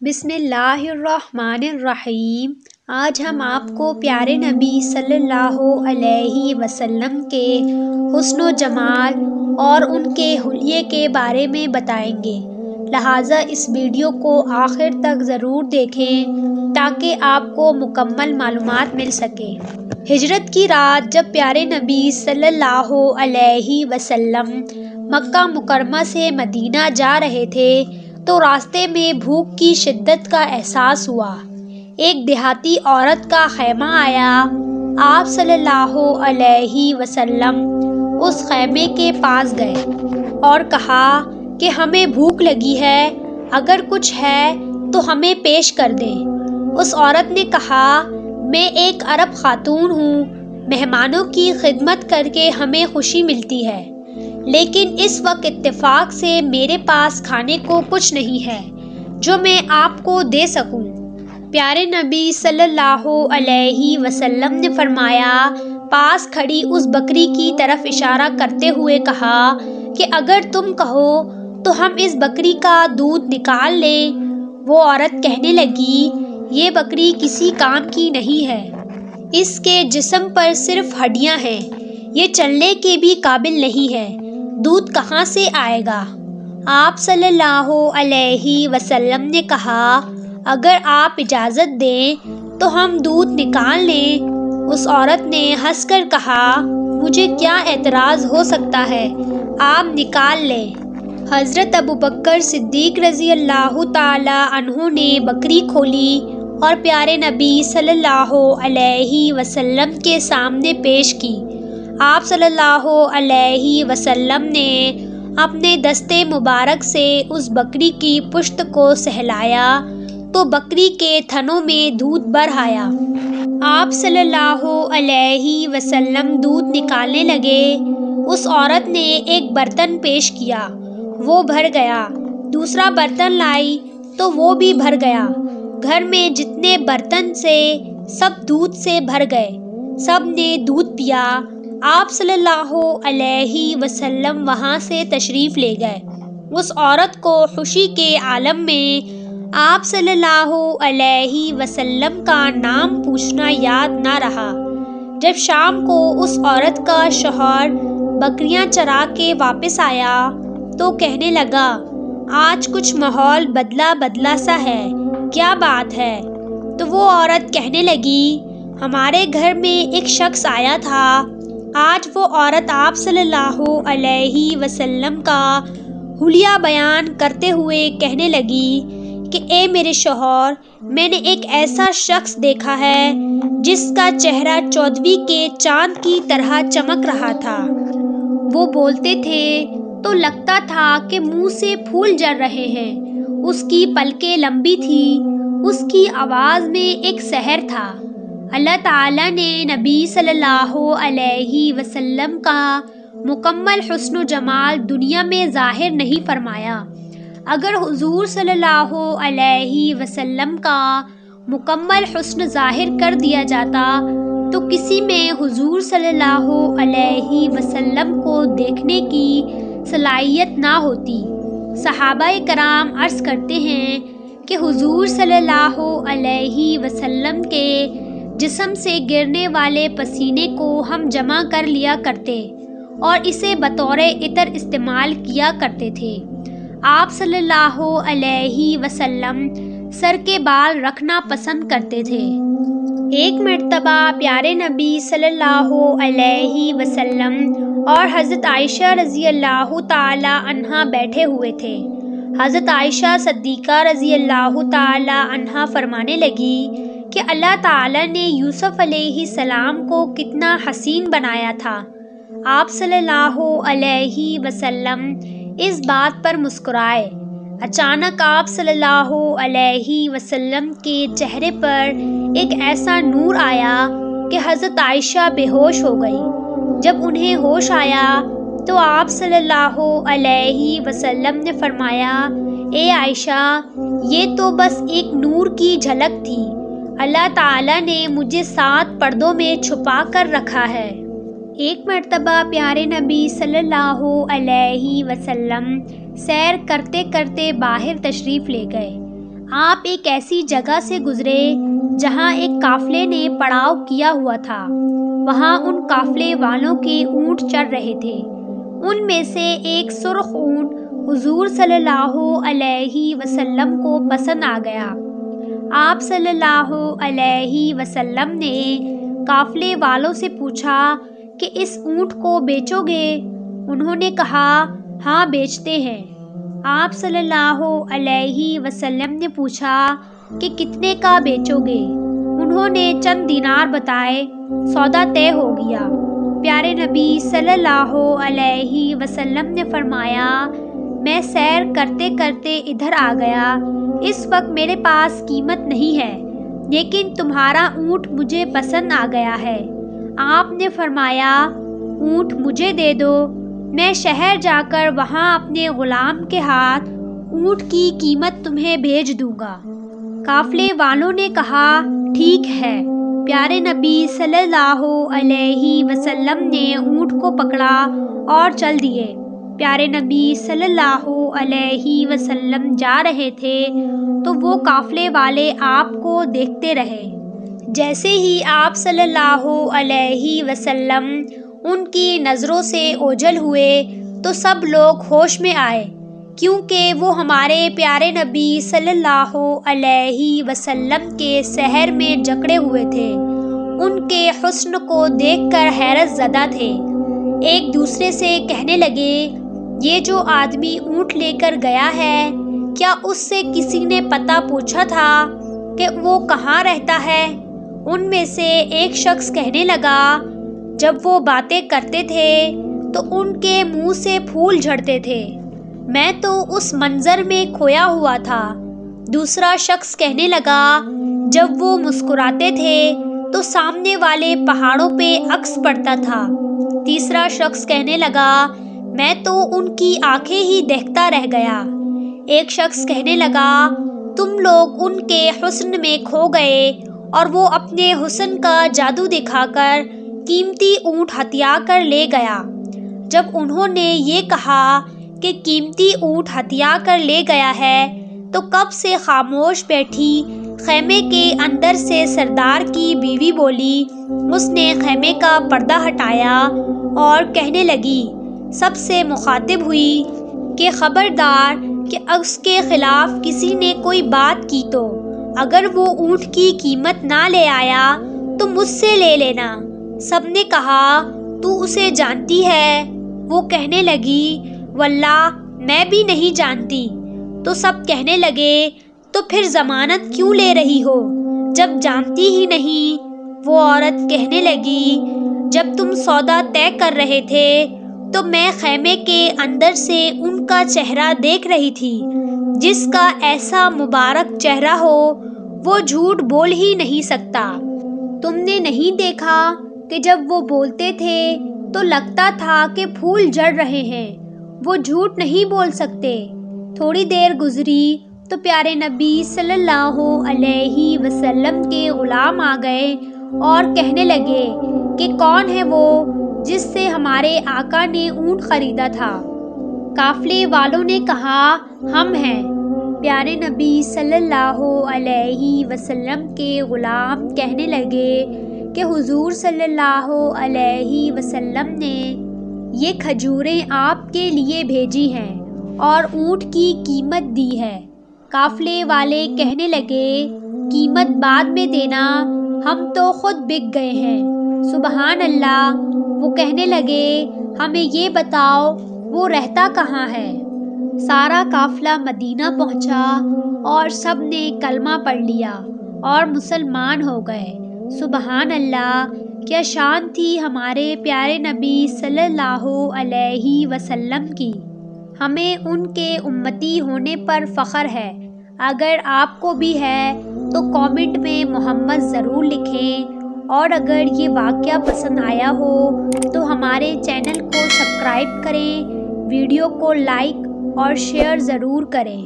بسم اللہ الرحمن الرحیم۔ آج ہم آپ کو پیارے نبی صلی اللہ علیہ وسلم کے حسن و جمال اور ان کے حلیے کے بارے میں بتائیں گے، لہٰذا اس ویڈیو کو آخر تک ضرور دیکھیں تاکہ آپ کو مکمل معلومات مل سکے۔ ہجرت کی رات جب پیارے نبی صلی اللہ علیہ وسلم مکہ مکرمہ سے مدینہ جا رہے تھے تو راستے میں بھوک کی شدت کا احساس ہوا۔ ایک دیہاتی عورت کا خیمہ آیا۔ آپ صلی اللہ علیہ وسلم اس خیمے کے پاس گئے اور کہا کہ ہمیں بھوک لگی ہے، اگر کچھ ہے تو ہمیں پیش کر دیں۔ اس عورت نے کہا، میں ایک عرب خاتون ہوں، مہمانوں کی خدمت کر کے ہمیں خوشی ملتی ہے، لیکن اس وقت اتفاق سے میرے پاس کھانے کو کچھ نہیں ہے جو میں آپ کو دے سکوں۔ پیارے نبی صلی اللہ علیہ وسلم نے فرمایا، پاس کھڑی اس بکری کی طرف اشارہ کرتے ہوئے کہا کہ اگر تم کہو تو ہم اس بکری کا دودھ نکال لیں۔ وہ عورت کہنے لگی، یہ بکری کسی کام کی نہیں ہے، اس کے جسم پر صرف ہڈیاں ہیں، یہ چلنے کے بھی قابل نہیں ہے، دودھ کہاں سے آئے گا؟ آپ صلی اللہ علیہ وسلم نے کہا، اگر آپ اجازت دیں تو ہم دودھ نکال لیں۔ اس عورت نے ہنس کر کہا، مجھے کیا اعتراض ہو سکتا ہے، آپ نکال لیں۔ حضرت ابوبکر صدیق رضی اللہ تعالی عنہ نے بکری کھولی اور پیارے نبی صلی اللہ علیہ وسلم کے سامنے پیش کی۔ آپ صلی اللہ علیہ وسلم نے اپنے دستے مبارک سے اس بکری کی پشت کو سہلایا تو بکری کے تھنوں میں دودھ بہر آیا۔ آپ صلی اللہ علیہ وسلم دودھ نکالنے لگے۔ اس عورت نے ایک برتن پیش کیا، وہ بھر گیا۔ دوسرا برتن لائی تو وہ بھی بھر گیا۔ گھر میں جتنے برتن سے سب دودھ سے بھر گئے، سب نے دودھ پیا۔ آپ صلی اللہ علیہ وسلم وہاں سے تشریف لے گئے۔ اس عورت کو خوشی کے عالم میں آپ صلی اللہ علیہ وسلم کا نام پوچھنا یاد نہ رہا۔ جب شام کو اس عورت کا شوہر بکریاں چرا کے واپس آیا تو کہنے لگا، آج کچھ ماحول بدلا بدلا سا ہے، کیا بات ہے؟ تو وہ عورت کہنے لگی، ہمارے گھر میں ایک شخص آیا تھا۔ آج وہ عورت آپ صلی اللہ علیہ وسلم کا حلیہ بیان کرتے ہوئے کہنے لگی کہ اے میرے شوہر، میں نے ایک ایسا شخص دیکھا ہے جس کا چہرہ 14ویں کے چاند کی طرح چمک رہا تھا۔ وہ بولتے تھے تو لگتا تھا کہ منہ سے پھول جھڑ رہے ہیں، اس کی پلکیں لمبی تھیں، اس کی آواز میں ایک سحر تھا۔ اللہ تعالیٰ نے نبی صلی اللہ علیہ وسلم کا مکمل حسن و جمال دنیا میں ظاہر نہیں فرمایا۔ اگر حضور صلی اللہ علیہ وسلم کا مکمل حسن ظاہر کر دیا جاتا تو کسی میں حضور صلی اللہ علیہ وسلم کو دیکھنے کی صلاحیت نہ ہوتی۔ صحابہ کرام عرض کرتے ہیں کہ حضور صلی اللہ علیہ وسلم کے جسم سے گرنے والے پسینے کو ہم جمع کر لیا کرتے اور اسے بطور عطر استعمال کیا کرتے تھے۔ آپ صلی اللہ علیہ وسلم سر کے بال رکھنا پسند کرتے تھے۔ ایک مرتبہ پیارے نبی صلی اللہ علیہ وسلم اور حضرت عائشہ رضی اللہ تعالی عنہا بیٹھے ہوئے تھے۔ حضرت عائشہ صدیقہ رضی اللہ تعالی عنہا فرمانے لگی کہ اللہ تعالیٰ نے یوسف علیہ السلام کو کتنا حسین بنایا تھا۔ آپ صلی اللہ علیہ وسلم اس بات پر مسکرائے۔ اچانک آپ صلی اللہ علیہ وسلم کے چہرے پر ایک ایسا نور آیا کہ حضرت عائشہ بے ہوش ہو گئی۔ جب انہیں ہوش آیا تو آپ صلی اللہ علیہ وسلم نے فرمایا، اے عائشہ، یہ تو بس ایک نور کی جھلک تھی، اللہ تعالیٰ نے مجھے 7 پردوں میں چھپا کر رکھا ہے۔ ایک مرتبہ پیارے نبی صلی اللہ علیہ وسلم سیر کرتے کرتے باہر تشریف لے گئے۔ آپ ایک ایسی جگہ سے گزرے جہاں ایک قافلے نے پڑاؤ کیا ہوا تھا۔ وہاں ان قافلے والوں کے اونٹ چر رہے تھے۔ ان میں سے ایک سرخ اونٹ حضور صلی اللہ علیہ وسلم کو پسند آ گیا۔ آپ صلی اللہ علیہ وسلم نے قافلے والوں سے پوچھا کہ اس اونٹ کو بیچو گے؟ انہوں نے کہا ہاں بیچتے ہیں۔ آپ صلی اللہ علیہ وسلم نے پوچھا کہ کتنے کا بیچو گے؟ انہوں نے چند دینار بتائے۔ سودا طے ہو گیا۔ پیارے نبی صلی اللہ علیہ وسلم نے فرمایا میں سیر کرتے کرتے ادھر آ گیا، اس وقت میرے پاس قیمت نہیں ہے، لیکن تمہارا اونٹ مجھے پسند آ گیا ہے۔ آپ نے فرمایا اونٹ مجھے دے دو، میں شہر جا کر وہاں اپنے غلام کے ہاتھ اونٹ کی قیمت تمہیں بھیج دوں گا۔ قافلے والوں نے کہا ٹھیک ہے۔ پیارے نبی صلی اللہ علیہ وسلم نے اونٹ کو پکڑا اور چل دیے۔ پیارے نبی صلی اللہ علیہ وسلم جا رہے تھے تو وہ قافلے والے آپ کو دیکھتے رہے۔ جیسے ہی آپ صلی اللہ علیہ وسلم ان کی نظروں سے اوجھل ہوئے تو سب لوگ ہوش میں آئے، کیونکہ وہ ہمارے پیارے نبی صلی اللہ علیہ وسلم کے سحر میں جکڑے ہوئے تھے۔ ان کے حسن کو دیکھ کر حیرت زدہ تھے۔ ایک دوسرے سے کہنے لگے یہ جو آدمی اونٹ لے کر گیا ہے، کیا اس سے کسی نے پتہ پوچھا تھا کہ وہ کہاں رہتا ہے؟ ان میں سے ایک شخص کہنے لگا جب وہ باتیں کرتے تھے تو ان کے منہ سے پھول جھڑتے تھے، میں تو اس منظر میں کھویا ہوا تھا۔ دوسرا شخص کہنے لگا جب وہ مسکراتے تھے تو سامنے والے پہاڑوں پہ عکس پڑتا تھا۔ تیسرا شخص کہنے لگا میں تو ان کی آنکھیں ہی دیکھتا رہ گیا۔ ایک شخص کہنے لگا تم لوگ ان کے حسن میں کھو گئے اور وہ اپنے حسن کا جادو دکھا کر قیمتی اونٹ ہتھیا کر لے گیا۔ جب انہوں نے یہ کہا کہ قیمتی اونٹ ہتھیا کر لے گیا ہے تو کب سے خاموش بیٹھی خیمے کے اندر سے سردار کی بیوی بولی۔ اس نے خیمے کا پردہ ہٹایا اور کہنے لگی، سب سے مخاطب ہوئی کہ خبردار کہ اس کے خلاف کسی نے کوئی بات کی تو اگر وہ اونٹ کی قیمت نہ لے آیا تو مجھ سے لے لینا۔ سب نے کہا تو اسے جانتی ہے؟ وہ کہنے لگی واللہ میں بھی نہیں جانتی۔ تو سب کہنے لگے تو پھر ضمانت کیوں لے رہی ہو جب جانتی ہی نہیں؟ وہ عورت کہنے لگی جب تم سودا طے کر رہے تھے تو میں خیمے کے اندر سے ان کا چہرہ دیکھ رہی تھی۔ جس کا ایسا مبارک چہرہ ہو وہ جھوٹ بول ہی نہیں سکتا۔ تم نے نہیں دیکھا کہ جب وہ بولتے تھے تو لگتا تھا کہ پھول جھڑ رہے ہیں، وہ جھوٹ نہیں بول سکتے۔ تھوڑی دیر گزری تو پیارے نبی صلی اللہ علیہ وسلم کے غلام آ گئے اور کہنے لگے کہ کون ہے وہ جس سے ہمارے آقا نے اونٹ خریدا تھا؟ قافلے والوں نے کہا ہم ہیں۔ پیارے نبی صلی اللہ علیہ وسلم کے غلام کہنے لگے کہ حضور صلی اللہ علیہ وسلم نے یہ کھجوریں آپ کے لیے بھیجی ہیں اور اونٹ کی قیمت دی ہے۔ قافلے والے کہنے لگے قیمت بعد میں دینا، ہم تو خود بک گئے ہیں۔ سبحان اللہ۔ وہ کہنے لگے ہمیں یہ بتاؤ وہ رہتا کہاں ہے؟ سارا قافلہ مدینہ پہنچا اور سب نے کلمہ پڑھ لیا اور مسلمان ہو گئے۔ سبحان اللہ، کیا شان تھی ہمارے پیارے نبی صلی اللہ علیہ وسلم کی۔ ہمیں ان کے امتی ہونے پر فخر ہے۔ اگر آپ کو بھی ہے تو کامنٹ میں محمد ضرور لکھیں، اور اگر یہ واقعہ پسند آیا ہو تو ہمارے چینل کو سبسکرائب کریں، ویڈیو کو لائک اور شیئر ضرور کریں۔